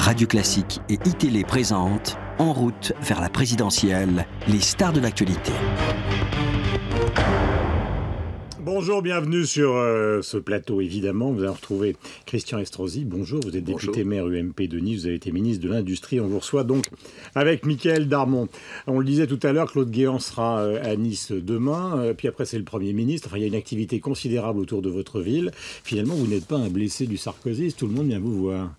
Radio Classique et iTélé présentent En route vers la présidentielle, les stars de l'actualité. Bonjour, bienvenue sur ce plateau, évidemment. Vous allez retrouver Christian Estrosi. Bonjour, vous êtes député maire UMP de Nice, vous avez été ministre de l'Industrie. On vous reçoit donc avec Mickaël Darmon. On le disait tout à l'heure, Claude Guéant sera à Nice demain, puis après c'est le Premier ministre. Enfin, il y a une activité considérable autour de votre ville. Finalement, vous n'êtes pas un blessé du sarkozysme, tout le monde vient vous voir.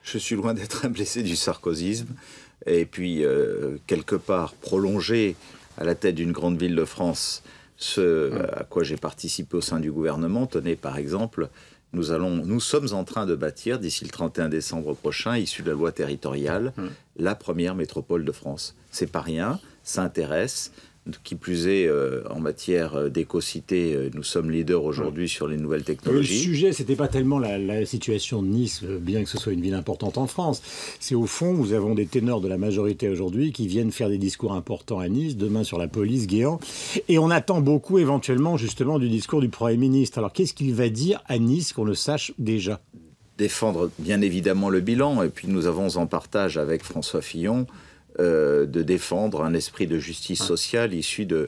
Je suis loin d'être un blessé du sarkozysme. Et puis, quelque part, prolongé à la tête d'une grande ville de France, ce à quoi j'ai participé au sein du gouvernement. Tenez, par exemple, nous sommes en train de bâtir, d'ici le 31 décembre prochain, issu de la loi territoriale, la première métropole de France. C'est pas rien, ça intéresse. Qui plus est, en matière d'écocité, nous sommes leaders aujourd'hui sur les nouvelles technologies. Le sujet, c'était pas tellement la situation de Nice, bien que ce soit une ville importante en France. C'est au fond, nous avons des ténors de la majorité aujourd'hui qui viennent faire des discours importants à Nice, demain sur la police, Guéant. Et on attend beaucoup, éventuellement, justement, du discours du Premier ministre. Alors, qu'est-ce qu'il va dire à Nice qu'on le sache déjà ? Défendre, bien évidemment, le bilan. Et puis, nous avons en partage avec François Fillon de défendre un esprit de justice sociale issu de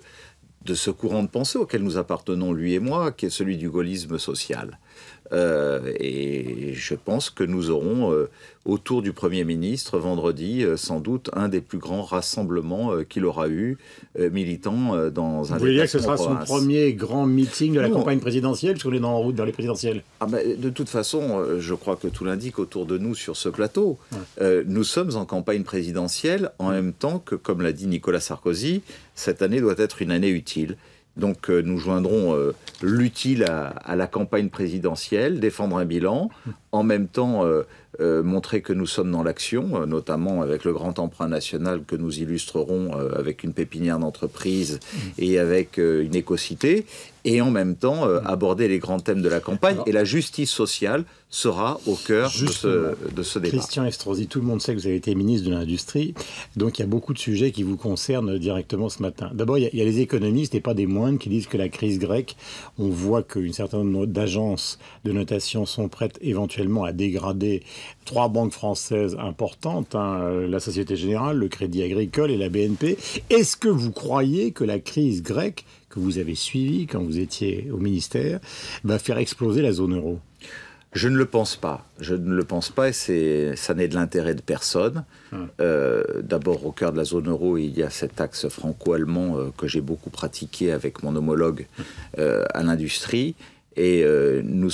ce courant de pensée auquel nous appartenons, lui et moi, qui est celui du gaullisme social. Et je pense que nous aurons, autour du Premier ministre, vendredi, sans doute, un des plus grands rassemblements qu'il aura eu, militant dans un... Vous voulez dire que ce sera son premier grand meeting de la campagne présidentielle, parce qu'on est en route vers les présidentielles? De toute façon, je crois que tout l'indique autour de nous sur ce plateau. Nous sommes en campagne présidentielle, en même temps que, comme l'a dit Nicolas Sarkozy, cette année doit être une année utile. Donc nous joindrons l'utile à la campagne présidentielle, défendre un bilan, en même temps montrer que nous sommes dans l'action, notamment avec le grand emprunt national que nous illustrerons avec une pépinière d'entreprise et avec une écocité, et en même temps aborder les grands thèmes de la campagne. Et la justice sociale sera au cœur de ce débat. Christian Estrosi, tout le monde sait que vous avez été ministre de l'Industrie, donc il y a beaucoup de sujets qui vous concernent directement ce matin. D'abord, il y a les économistes, et pas des moindres, qui disent que la crise grecque, on voit qu'une certaine nombre d'agences de notation sont prêtes éventuellement à dégrader 3 banques françaises importantes, la Société Générale, le Crédit Agricole et la BNP. Est-ce que vous croyez que la crise grecque, que vous avez suivie quand vous étiez au ministère, va faire exploser la zone euro ? Je ne le pense pas. Je ne le pense pas, et ça n'est de l'intérêt de personne. D'abord, au cœur de la zone euro, il y a cet axe franco-allemand que j'ai beaucoup pratiqué avec mon homologue à l'industrie. Et nous